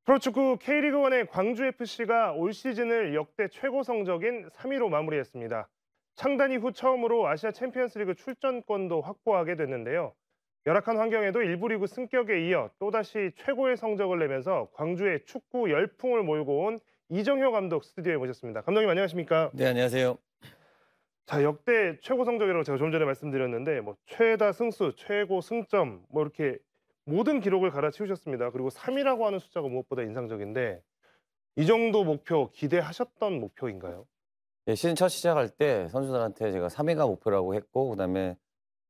프로축구 K리그1의 광주FC가 올 시즌을 역대 최고 성적인 3위로 마무리했습니다. 창단 이후 처음으로 아시아 챔피언스리그 출전권도 확보하게 됐는데요. 열악한 환경에도 일부 리그 승격에 이어 또다시 최고의 성적을 내면서 광주의 축구 열풍을 몰고 온 이정효 감독 스튜디오에 모셨습니다. 감독님 안녕하십니까? 네, 안녕하세요. 자, 역대 최고 성적이라고 제가 좀 전에 말씀드렸는데 최다 승수, 최고 승점 이렇게 모든 기록을 갈아치우셨습니다. 그리고 3위라고 하는 숫자가 무엇보다 인상적인데 이 정도 목표 기대하셨던 목표인가요? 예, 시즌 첫 시작할 때 선수들한테 제가 3위가 목표라고 했고 그다음에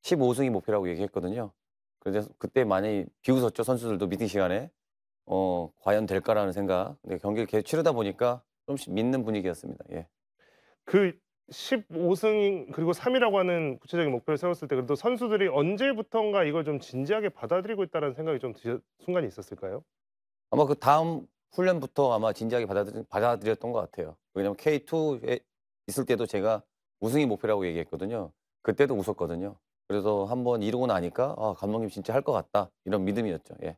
15승이 목표라고 얘기했거든요. 그래서 그때 많이 비웃었죠, 선수들도 미팅 시간에. 과연 될까라는 생각. 근데 경기를 계속 치르다 보니까 좀씩 믿는 분위기였습니다. 예. 그 15승 그리고 3위라고 하는 구체적인 목표를 세웠을 때 그래도 선수들이 언제부턴가 이걸 좀 진지하게 받아들이고 있다는 생각이 좀 순간이 있었을까요? 아마 그다음 훈련부터 아마 진지하게 받아들였던 것 같아요. 왜냐면 K2에 있을 때도 제가 우승이 목표라고 얘기했거든요. 그때도 웃었거든요. 그래서 한번 이루고 나니까 '아 감독님 진짜 할 것 같다.' 이런 믿음이었죠. 예.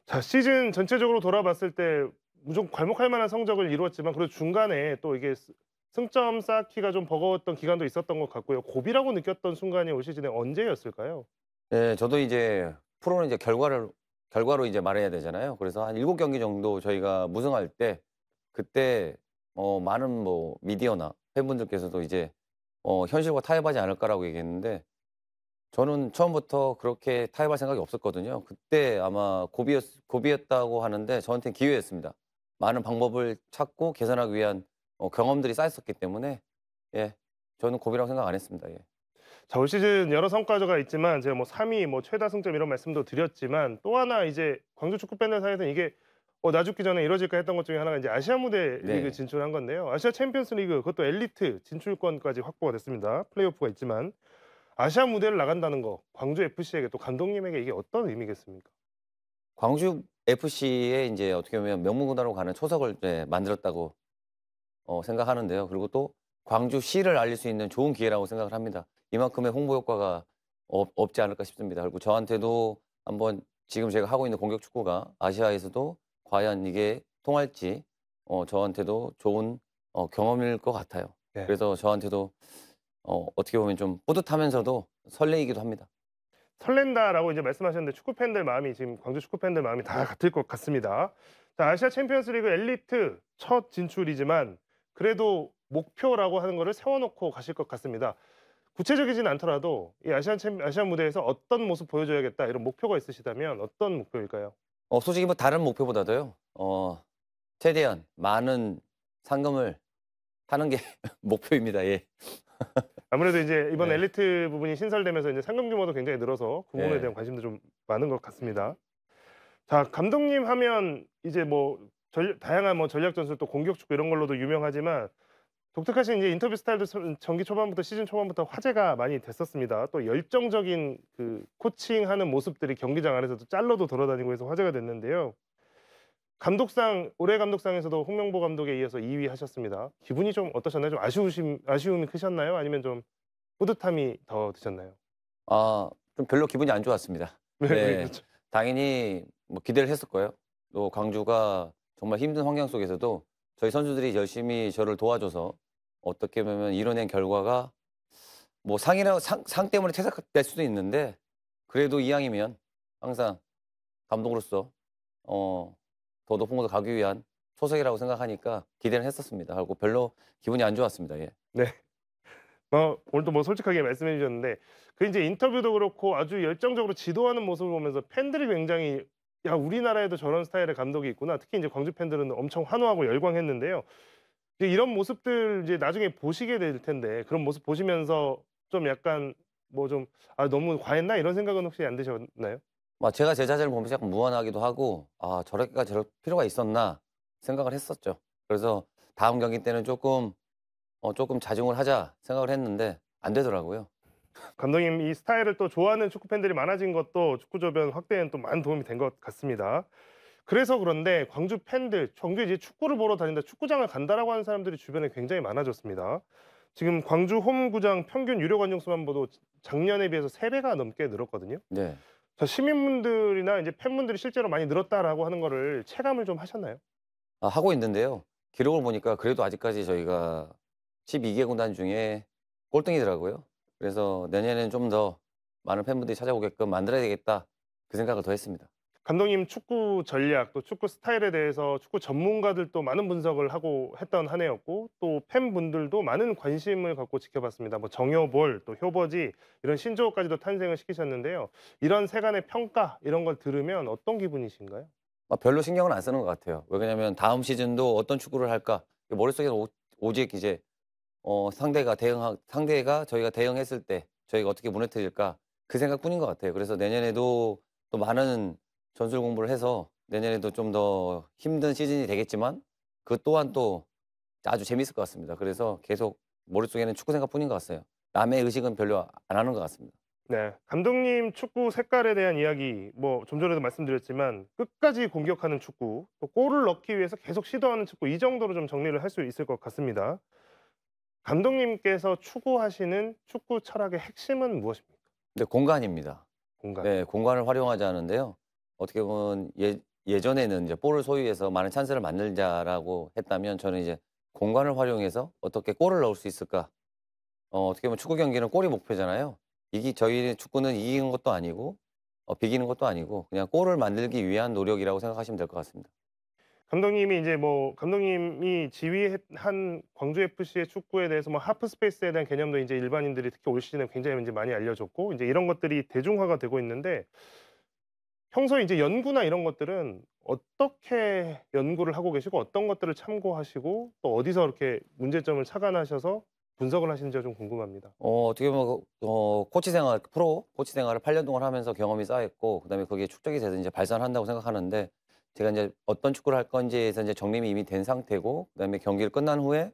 자, 시즌 전체적으로 돌아봤을 때 무조건 괄목할 만한 성적을 이루었지만 그래도 중간에 또 이게 승점 쌓기가 좀 버거웠던 기간도 있었던 것 같고요. 고비라고 느꼈던 순간이 올 시즌에 언제였을까요? 예, 저도 이제 프로는 이제 결과로 이제 말해야 되잖아요. 그래서 한 7 경기 정도 저희가 무승할 때 그때 많은 미디어나 팬분들께서도 이제 "현실과 타협하지 않을까?"라고 얘기했는데 저는 처음부터 그렇게 타협할 생각이 없었거든요. 그때 아마 고비였다고 하는데 저한테는 기회였습니다. 많은 방법을 찾고 개선하기 위한 경험들이 쌓였었기 때문에 예, 저는 고비라고 생각 안 했습니다. 예. 자, 올 시즌 여러 성과가 있지만 제가 3위 최다 승점 이런 말씀도 드렸지만 또 하나 이제 광주 축구 팬들 사이에서는 이게 나 죽기 전에 이뤄질까 했던 것 중에 하나가 이제 아시아 무대 리그 네. 진출한 건데요. 아시아 챔피언스 리그 그것도 엘리트 진출권까지 확보가 됐습니다. 플레이오프가 있지만 아시아 무대를 나간다는 거 광주 FC에게 또 감독님에게 이게 어떤 의미겠습니까? 광주 FC에 인제 어떻게 보면 명문구단으로 가는 초석을 만들었다고 생각하는데요. 그리고 또 광주시를 알릴 수 있는 좋은 기회라고 생각을 합니다. 이만큼의 홍보 효과가 없지 않을까 싶습니다. 그리고 저한테도 한번 지금 제가 하고 있는 공격 축구가 아시아에서도 과연 이게 통할지 저한테도 좋은 경험일 것 같아요. 네. 그래서 저한테도 어떻게 보면 좀 뿌듯하면서도 설레이기도 합니다. 설렌다라고 이제 말씀하셨는데 축구 팬들 마음이 지금 광주 축구 팬들 마음이 다 같을 것 같습니다. 자, 아시아 챔피언스 리그 엘리트 첫 진출이지만 그래도 목표라고 하는 거를 세워놓고 가실 것 같습니다. 구체적이진 않더라도 이 아시아 무대에서 어떤 모습 보여줘야겠다 이런 목표가 있으시다면 어떤 목표일까요? 솔직히 다른 목표보다도요. 최대한 많은 상금을 타는 게 목표입니다. 예. 아무래도 이제 이번 네. 엘리트 부분이 신설되면서 이제 상금 규모도 굉장히 늘어서 그 부분에 대한 예. 관심도 좀 많은 것 같습니다. 자, 감독님 하면 이제 다양한 전략 전술 또 공격 축구 이런 걸로도 유명하지만 독특하신 이제 인터뷰 스타일도 전기 초반부터 시즌 초반부터 화제가 많이 됐었습니다. 또 열정적인 그 코칭하는 모습들이 경기장 안에서도 짤로도 돌아다니고 해서 화제가 됐는데요. 감독상 올해 감독상에서도 홍명보 감독에 이어서 2위 하셨습니다. 기분이 좀 어떠셨나요? 좀 아쉬움이 크셨나요? 아니면 좀 뿌듯함이 더 드셨나요? 좀 별로 기분이 안 좋았습니다. 네, 네. 그렇죠. 당연히 기대를 했을 거예요. 또 광주가 정말 힘든 환경 속에서도 저희 선수들이 열심히 저를 도와줘서 어떻게 보면 이뤄낸 결과가 상이라 상 때문에 퇴색될 수도 있는데 그래도 이왕이면 항상 감독으로서 더 높은 곳을 가기 위한 초석이라고 생각하니까 기대를 했었습니다. 그리고 별로 기분이 안 좋았습니다. 예. 네. 오늘도 솔직하게 말씀해 주셨는데 그 이제 인터뷰도 그렇고 아주 열정적으로 지도하는 모습을 보면서 팬들이 굉장히 '야, 우리나라에도 저런 스타일의 감독이 있구나.' 특히 이제 광주 팬들은 엄청 환호하고 열광했는데요. 이제 이런 모습들 이제 나중에 보시게 될 텐데 그런 모습 보시면서 좀 약간 좀 '아, 너무 과했나?' 이런 생각은 혹시 안 드셨나요? 제가 제 자신을 보면서 약간 무안하기도 하고 '아 저렇게까지 저럴 필요가 있었나.' 생각을 했었죠. 그래서 다음 경기 때는 조금 자중을 하자 생각을 했는데 안 되더라고요. 감독님 이 스타일을 또 좋아하는 축구 팬들이 많아진 것도 축구 저변 확대에는 또 많은 도움이 된 것 같습니다. 그래서 그런데 광주 팬들, 광주에 이제 축구를 보러 다닌다, 축구장을 간다라고 하는 사람들이 주변에 굉장히 많아졌습니다. 지금 광주 홈구장 평균 유료 관중 수만 봐도 작년에 비해서 3배가 넘게 늘었거든요. 네. 자, 시민분들이나 이제 팬분들이 실제로 많이 늘었다라고 하는 거를 체감을 좀 하셨나요? 하고 있는데요. 기록을 보니까 그래도 아직까지 저희가 12개 구단 중에 꼴등이더라고요. 그래서 내년에는 좀 더 많은 팬분들이 찾아오게끔 만들어야 되겠다. 그 생각을 더 했습니다. 감독님 축구 전략 또 축구 스타일에 대해서 축구 전문가들도 많은 분석을 하고 했던 한 해였고 또 팬분들도 많은 관심을 갖고 지켜봤습니다. 뭐 정효볼 또 효버지 이런 신조어까지도 탄생을 시키셨는데요. 이런 세간의 평가 이런 걸 들으면 어떤 기분이신가요? 별로 신경은 안 쓰는 것 같아요. 왜냐면 다음 시즌도 어떤 축구를 할까 머릿속에 오직 이제 상대가 저희가 대응했을 때 저희가 어떻게 무너뜨릴까 그 생각뿐인 것 같아요. 그래서 내년에도 또 많은 전술 공부를 해서 내년에도 좀 더 힘든 시즌이 되겠지만 그 또한 또 아주 재밌을 것 같습니다. 그래서 계속 머릿속에는 축구 생각뿐인 것 같아요. 남의 의식은 별로 안 하는 것 같습니다. 네. 감독님 축구 색깔에 대한 이야기 뭐 좀 전에도 말씀드렸지만 끝까지 공격하는 축구 또 골을 넣기 위해서 계속 시도하는 축구 이 정도로 좀 정리를 할 수 있을 것 같습니다. 감독님께서 추구하시는 축구 철학의 핵심은 무엇입니까? 근데 공간입니다. 공간. 네. 공간을 활용하지 않은데요. 어떻게 보면 예전에는 이제 볼을 소유해서 많은 찬스를 만들자라고 했다면 저는 이제 공간을 활용해서 어떻게 골을 넣을 수 있을까? 어떻게 보면 축구 경기는 골이 목표잖아요. 저희 축구는 이기는 것도 아니고 비기는 것도 아니고 그냥 골을 만들기 위한 노력이라고 생각하시면 될 것 같습니다. 감독님이 이제 뭐 감독님이 지휘한 광주 FC의 축구에 대해서 뭐 하프 스페이스에 대한 개념도 이제 일반인들이 특히 올 시즌에 굉장히 이제 많이 알려졌고 이제 이런 것들이 대중화가 되고 있는데 평소에 이제 연구나 이런 것들은 어떻게 연구를 하고 계시고 어떤 것들을 참고하시고 또 어디서 이렇게 문제점을 착안하셔서 분석을 하시는지가 좀 궁금합니다. 어떻게 보면 프로 코치 생활을 8년 동안 하면서 경험이 쌓였고 그다음에 그게 축적이 돼서 이제 발산한다고 생각하는데 제가 이제 어떤 축구를 할 건지에 서 이제 정립이 이미 된 상태고 그다음에 경기를 끝난 후에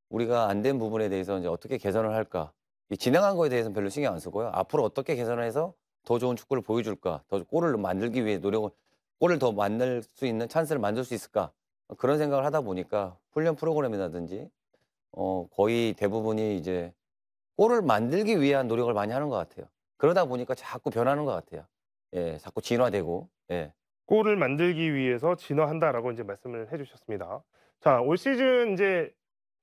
우리가 안 된 부분에 대해서 이제 어떻게 개선을 할까? 이 진행한 거에 대해서는 별로 신경 안 쓰고요. 앞으로 어떻게 개선을 해서 더 좋은 축구를 보여줄까? 더 골을 만들기 위해 골을 더 만들 수 있는 찬스를 만들 수 있을까? 그런 생각을 하다 보니까 훈련 프로그램이라든지 거의 대부분이 이제 골을 만들기 위한 노력을 많이 하는 것 같아요. 그러다 보니까 자꾸 변하는 것 같아요. 예, 자꾸 진화되고. 예. 골을 만들기 위해서 진화한다라고 이제 말씀을 해 주셨습니다. 자, 올 시즌 이제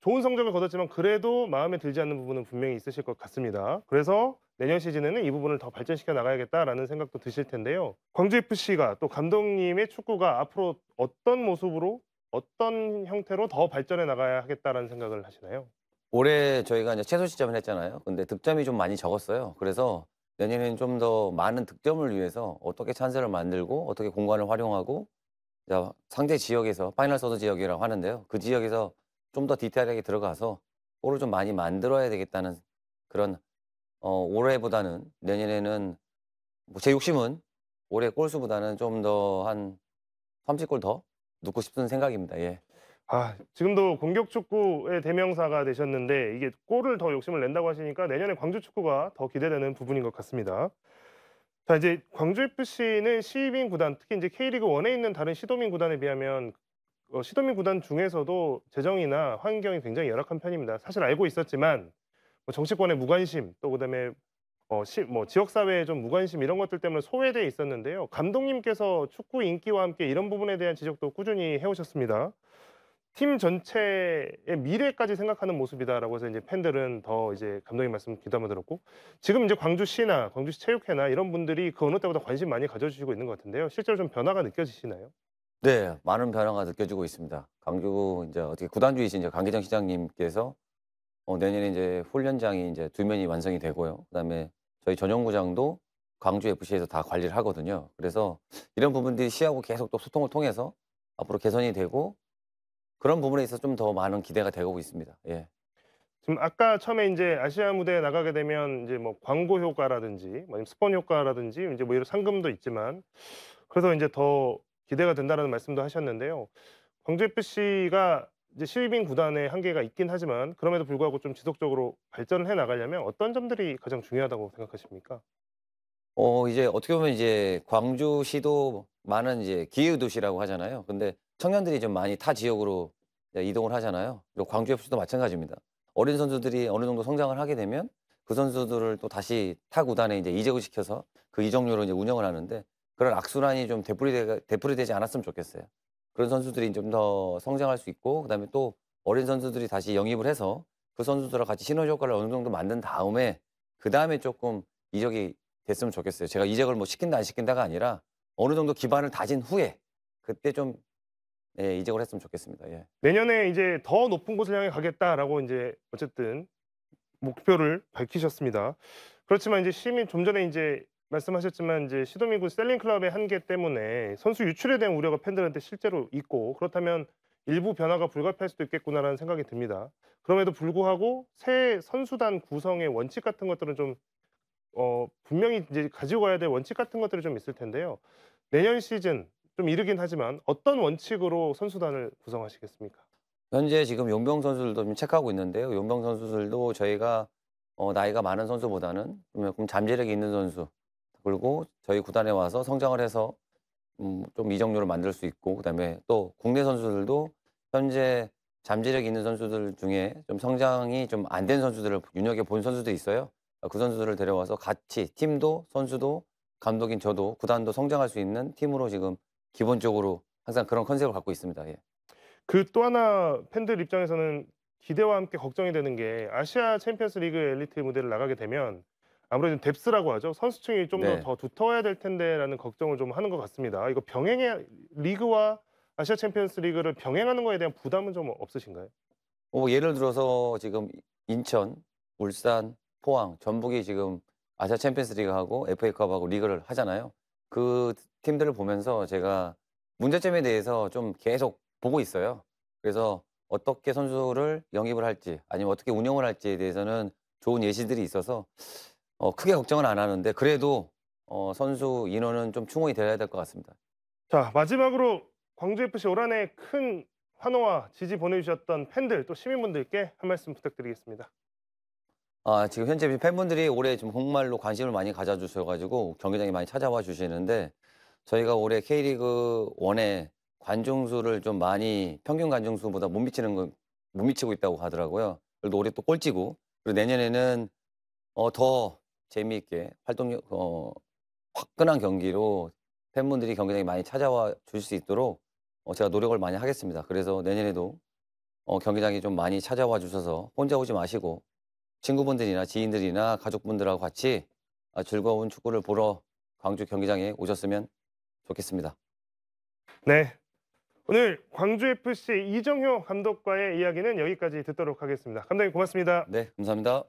좋은 성적을 거뒀지만 그래도 마음에 들지 않는 부분은 분명히 있으실 것 같습니다. 그래서 내년 시즌에는 이 부분을 더 발전시켜 나가야겠다라는 생각도 드실 텐데요. 광주 FC가 또 감독님의 축구가 앞으로 어떤 모습으로 어떤 형태로 더 발전해 나가야 하겠다라는 생각을 하시나요? 올해 저희가 이제 최소 시점을 했잖아요. 근데 득점이 좀 많이 적었어요. 그래서 내년에는 좀 더 많은 득점을 위해서 어떻게 찬스를 만들고 어떻게 공간을 활용하고 상대 지역에서 파이널 서드 지역이라고 하는데요. 그 지역에서 좀 더 디테일하게 들어가서 골을 좀 많이 만들어야 되겠다는 그런 올해보다는 내년에는 뭐 제 욕심은 올해 골수보다는 좀 더 한 30골 더 넣고 싶은 생각입니다. 예. 아, 지금도 공격 축구의 대명사가 되셨는데 이게 골을 더 욕심을 낸다고 하시니까 내년에 광주 축구가 더 기대되는 부분인 것 같습니다. 자, 이제 광주 FC는 시민 구단 특히 이제 K리그 1에 있는 다른 시도민 구단에 비하면 시도민 구단 중에서도 재정이나 환경이 굉장히 열악한 편입니다. 사실 알고 있었지만 뭐 정치권의 무관심 또 그다음에 지역 사회의 좀 무관심 이런 것들 때문에 소외돼 있었는데요. 감독님께서 축구 인기와 함께 이런 부분에 대한 지적도 꾸준히 해 오셨습니다. 팀 전체의 미래까지 생각하는 모습이다라고 해서 이제 팬들은 더 이제 감독님 말씀 귀담아 들었고 지금 이제 광주시나 광주시 체육회나 이런 분들이 그 어느 때보다 관심 많이 가져주시고 있는 것 같은데요. 실제로 좀 변화가 느껴지시나요? 네. 많은 변화가 느껴지고 있습니다. 광주 인제 어떻게 구단주이신 이제 강기정 시장님께서 내년에 인제 훈련장이 인제 2면이 완성이 되고요. 그다음에 저희 전용구장도 광주 FC에서 다 관리를 하거든요. 그래서 이런 부분들이 시하고 계속 또 소통을 통해서 앞으로 개선이 되고 그런 부분에 있어서 좀 더 많은 기대가 되고 있습니다. 예. 지금 아까 처음에 인제 아시아 무대에 나가게 되면 인제 뭐 광고 효과라든지 뭐 아니면 스폰 효과라든지 인제 뭐 이런 상금도 있지만 그래서 인제 더 기대가 된다라는 말씀도 하셨는데요. 광주 FC가 이제 시민 구단의 한계가 있긴 하지만 그럼에도 불구하고 좀 지속적으로 발전을 해 나가려면 어떤 점들이 가장 중요하다고 생각하십니까? 이제 어떻게 보면 이제 광주시도 많은 이제 기후 도시라고 하잖아요. 근데 청년들이 좀 많이 타 지역으로 이제 이동을 하잖아요. 그리고 광주 FC도 마찬가지입니다. 어린 선수들이 어느 정도 성장을 하게 되면 그 선수들을 또 다시 타 구단에 이제 이적을 시켜서 그 이적료로 이제 운영을 하는데 그런 악순환이 좀 되풀이되지 않았으면 좋겠어요. 그런 선수들이 좀 더 성장할 수 있고 그다음에 또 어린 선수들이 다시 영입을 해서 그 선수들과 같이 시너지 효과를 어느 정도 만든 다음에 그다음에 조금 이적이 됐으면 좋겠어요. 제가 이적을 뭐 시킨다 안 시킨다가 아니라 어느 정도 기반을 다진 후에 그때 좀 예 이적을 했으면 좋겠습니다. 예. 내년에 이제 더 높은 곳을 향해 가겠다라고 인제 어쨌든 목표를 밝히셨습니다. 그렇지만 이제 시민 좀 전에 인제 말씀하셨지만 이제 시도민구 셀링 클럽의 한계 때문에 선수 유출에 대한 우려가 팬들한테 실제로 있고 그렇다면 '일부 변화가 불가피할 수도 있겠구나.'라는 생각이 듭니다. 그럼에도 불구하고 새 선수단 구성의 원칙 같은 것들은 좀 분명히 이제 가지고 가야 될 원칙 같은 것들이 좀 있을 텐데요. 내년 시즌 좀 이르긴 하지만 어떤 원칙으로 선수단을 구성하시겠습니까? 현재 지금 용병 선수들도 좀 체크하고 있는데요. 용병 선수들도 저희가 나이가 많은 선수보다는 좀 잠재력이 있는 선수 그리고 저희 구단에 와서 성장을 해서 좀 이적료를 만들 수 있고 그다음에 또 국내 선수들도 현재 잠재력 있는 선수들 중에 좀 성장이 좀 안 된 선수들을 눈여겨 본 선수도 있어요. 그 선수들을 데려와서 같이 팀도 선수도 감독인 저도 구단도 성장할 수 있는 팀으로 지금 기본적으로 항상 그런 컨셉을 갖고 있습니다. 예. 그 또 하나 팬들 입장에서는 기대와 함께 걱정이 되는 게 아시아 챔피언스 리그 엘리트 무대를 나가게 되면 아무래도 뎁스라고 하죠. '선수층이 좀 네. 더 두터워야 될 텐데.'라는 걱정을 좀 하는 것 같습니다. 이거 병행해 리그와 아시아 챔피언스 리그를 병행하는 거에 대한 부담은 좀 없으신가요? 예를 들어서 지금 인천, 울산, 포항, 전북이 지금 아시아 챔피언스 리그하고 FA컵하고 리그를 하잖아요. 그 팀들을 보면서 제가 문제점에 대해서 좀 계속 보고 있어요. 그래서 어떻게 선수를 영입을 할지 아니면 어떻게 운영을 할지에 대해서는 좋은 예시들이 있어서 크게 걱정은 안 하는데 그래도 선수 인원은 좀 충원이 돼야 될 것 같습니다. 자 마지막으로 광주FC 올 한해 큰 환호와 지지 보내주셨던 팬들 또 시민분들께 한 말씀 부탁드리겠습니다. 지금 현재 팬분들이 올해 좀 정말로 관심을 많이 가져 주셔 가지고 경기장에 많이 찾아와 주시는데 저희가 올해 K리그 1의 관중 수를 좀 많이 평균 관중 수보다 못 미치고 있다고 하더라고요. 그래도 올해 또 꼴찌고 그리고 내년에는 더 재미있게 활동력 화끈한 경기로 팬분들이 경기장에 많이 찾아와 주실 수 있도록 제가 노력을 많이 하겠습니다. 그래서 내년에도 경기장에 좀 많이 찾아와 주셔서 혼자 오지 마시고 친구분들이나 지인들이나 가족분들하고 같이 즐거운 축구를 보러 광주 경기장에 오셨으면 좋겠습니다. 네. 오늘 광주FC 이정효 감독과의 이야기는 여기까지 듣도록 하겠습니다. 감독님 고맙습니다. 네, 감사합니다.